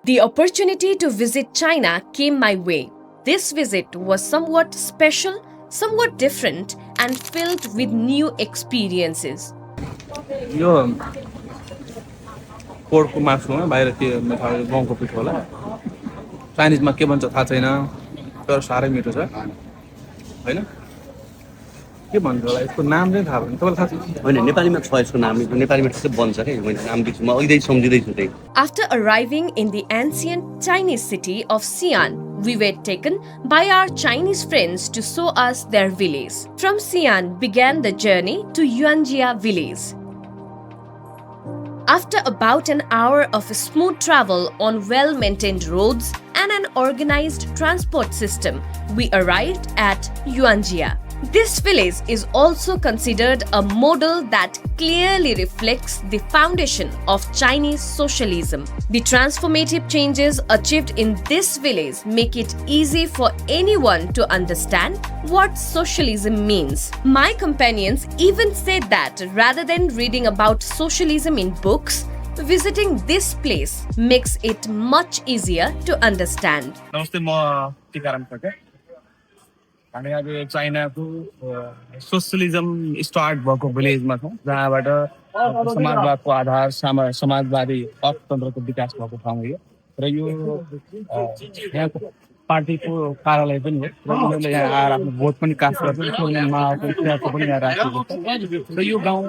The opportunity to visit China came my way. This visit was somewhat special, somewhat different, and filled with new experiences. यो पोर्कको मासुमा बाहिर त्यो गहुँको पिठो होला चाइनिजमा के भन्छ थाहा छैन तर साह्रै मिठो छ हैन के भन्छ होला यसको नाम चाहिँ थाहा भएन तपाईलाई थाहा छ होइन नेपालीमा छ यसको नाम नेपालीमा ठिकै बन्छ के मैले नाम दिन्छु म अहिले सम्झिँदै छु त्यही After arriving in the ancient Chinese city of Xi'an, we were taken by our Chinese friends to show us their village. From Xi'an began the journey to Yuanjia village. After about an hour of smooth travel on well-maintained roads and an organized transport system, we arrived at Yuanjia. This village is also considered a model that clearly reflects the foundation of Chinese socialism. The transformative changes achieved in this village make it easy for anyone to understand what socialism means. My companions even said that rather than reading about socialism in books, visiting this place makes it much easier to understand. नमस्ते म टिकाराम छ हामी अहिले चाइनाको socialism start भएको भिलेजमा छौँ जहाँबाट समाजवादको आधार समाजवादी अर्थतन्त्रको विकास भएको ठाउँ हो र यो यहाँको पार्टीको कार्यालय पनि हो र उनीहरूले यहाँ आएर आफ्नो भोट पनि कास्ट गर्छन् माओको पनि यहाँ राखेको छ र यो गाउँ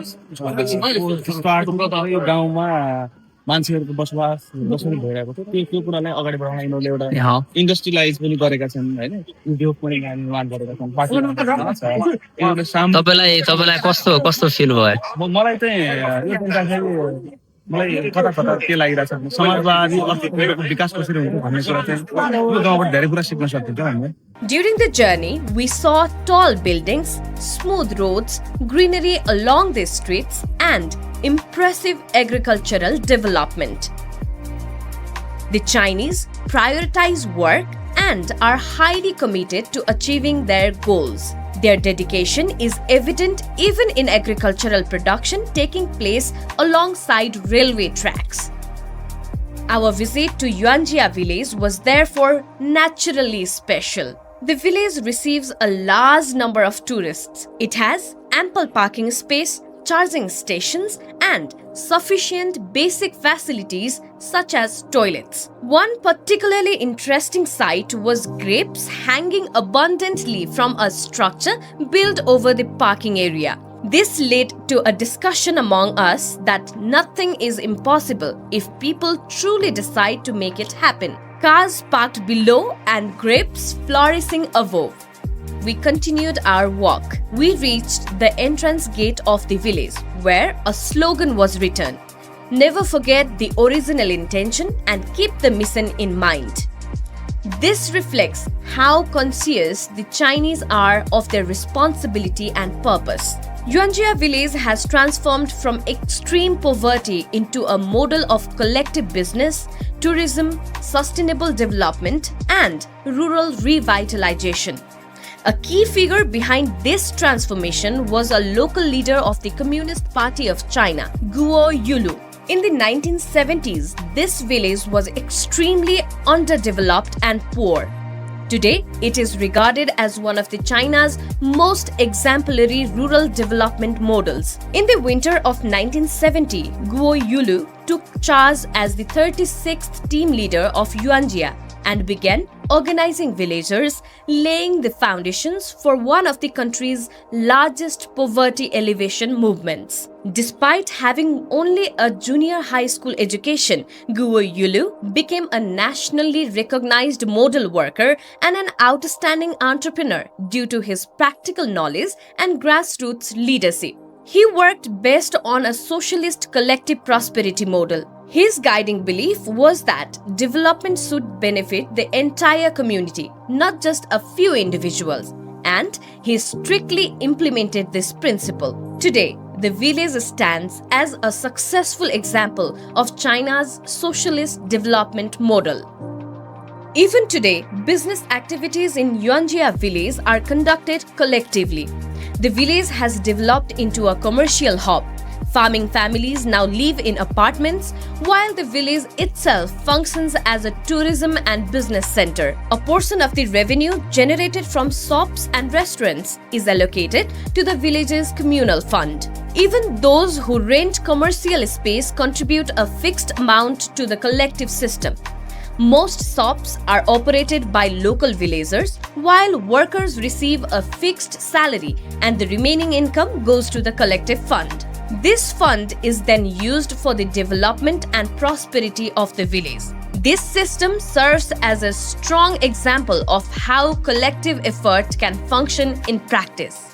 स्टार्ट यो गाउँमा मान्छेहरूको बसोबास जसरी भइरहेको थियो त्यो कुरालाई अगाडि बढाउन यिनीहरूले एउटा इन्डस्ट्रियलाइज पनि गरेका छन् होइन उद्योग पनि निर्माण गरेका छन् तपाईलाई कस्तो फिल भयो मलाई चाहिँ मलाई कता के लागिरहेको छ समाजवादी अर्थतन्त्रको विकास कसरी हुन्छ भन्ने कुरा चाहिँ यो गाउँबाट धेरै कुरा सिक्न सकिन्छ हामीले During the journey, we saw tall buildings, smooth roads, greenery along the streets, and impressive agricultural development. The Chinese prioritize work and are highly committed to achieving their goals. Their dedication is evident even in agricultural production taking place alongside railway tracks. Our visit to Yuanjia village was therefore naturally special. The village receives a large number of tourists. It has ample parking space, charging stations, and sufficient basic facilities such as toilets. One particularly interesting sight was grapes hanging abundantly from a structure built over the parking area. This led to a discussion among us that nothing is impossible if people truly decide to make it happen. Cars parked below and grapes flourishing above. We continued our walk. We reached the entrance gate of the village where a slogan was written, "Never forget the original intention and keep the mission in mind." This reflects how conscious the Chinese are of their responsibility and purpose. Yuanjia village has transformed from extreme poverty into a model of collective business, tourism, sustainable development, and rural revitalization. A key figure behind this transformation was a local leader of the Communist Party of China, Guo Yulu. In the 1970s, this village was extremely underdeveloped and poor. Today, it is regarded as one of the China's most exemplary rural development models. In the winter of 1970, Guo Yulu took charge as the 36th team leader of Yuanjia and began organizing villagers, laying the foundations for one of the country's largest poverty elevation movements. Despite having only a junior high school education, Guo Yulu became a nationally recognized model worker and an outstanding entrepreneur due to his practical knowledge and grassroots leadership. He worked based on a socialist collective prosperity model. His guiding belief was that development should benefit the entire community, not just a few individuals, and he strictly implemented this principle. Today, the village stands as a successful example of China's socialist development model. Even today, business activities in Yuanjia village are conducted collectively. The village has developed into a commercial hub, Farming families now live in apartments, while the village itself functions as a tourism and business center. A portion of the revenue generated from shops and restaurants is allocated to the village's communal fund. Even those who rent commercial space contribute a fixed amount to the collective system. Most shops are operated by local villagers, while workers receive a fixed salary and the remaining income goes to the collective fund. This fund is then used for the development and prosperity of the village. This system serves as a strong example of how collective effort can function in practice.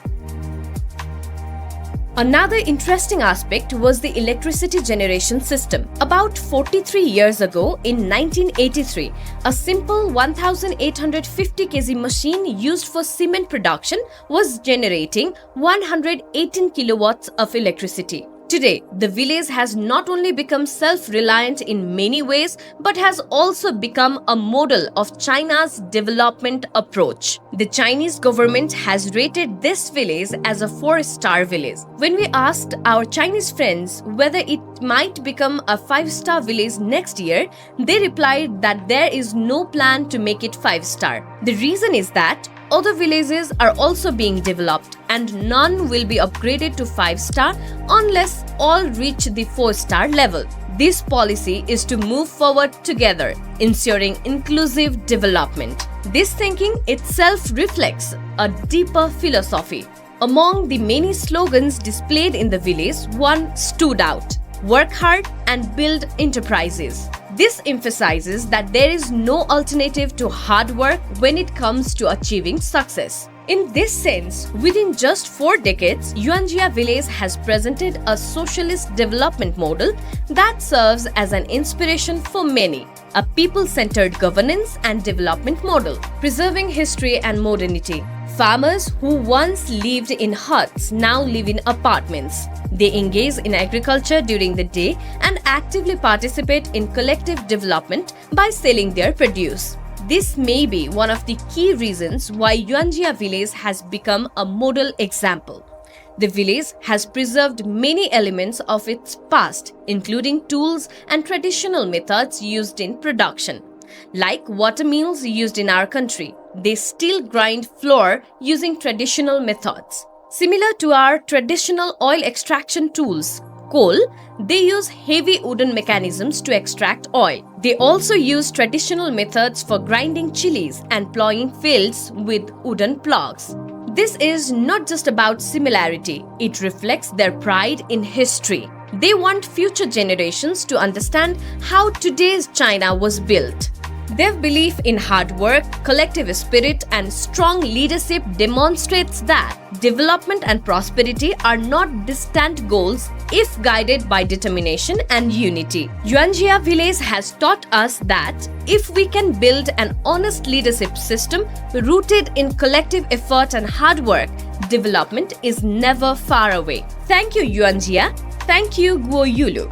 Another interesting aspect was the electricity generation system. About 43 years ago, in 1983, a simple 1850 kg machine used for cement production was generating 118 kilowatts of electricity. Today, the village has not only become self-reliant in many ways, but has also become a model of China's development approach. The Chinese government has rated this village as a 4-star village. When we asked our Chinese friends whether it might become a 5-star village next year, they replied that there is no plan to make it 5-star. The reason is that other villages are also being developed and none will be upgraded to 5-star unless all reach the 4-star level. This policy is to move forward together, ensuring inclusive development. This thinking itself reflects a deeper philosophy. Among the many slogans displayed in the village, one stood out: work hard and build enterprises. This emphasizes that there is no alternative to hard work when it comes to achieving success. In this sense, within just 4 decades, Yuanjia village has presented a socialist development model that serves as an inspiration for many, a people-centered governance and development model, preserving history and modernity. Farmers who once lived in huts now live in apartments. They engage in agriculture during the day and actively participate in collective development by selling their produce. This may be one of the key reasons why Yuanjia village has become a model example. The village has preserved many elements of its past, including tools and traditional methods used in production. Like water mills used in our country, they still grind flour using traditional methods. Similar to our traditional oil extraction tools, coal, they use heavy wooden mechanisms to extract oil. They also use traditional methods for grinding chilies and plowing fields with wooden plows. This is not just about similarity, it reflects their pride in history. They want future generations to understand how today's China was built. Their belief in hard work, collective spirit, and strong leadership demonstrates that development and prosperity are not distant goals if guided by determination and unity. Yuanjia village has taught us that if we can build an honest leadership system rooted in collective effort and hard work, development is never far away. Thank you, Yuanjia. Thank you, Guo Yulu.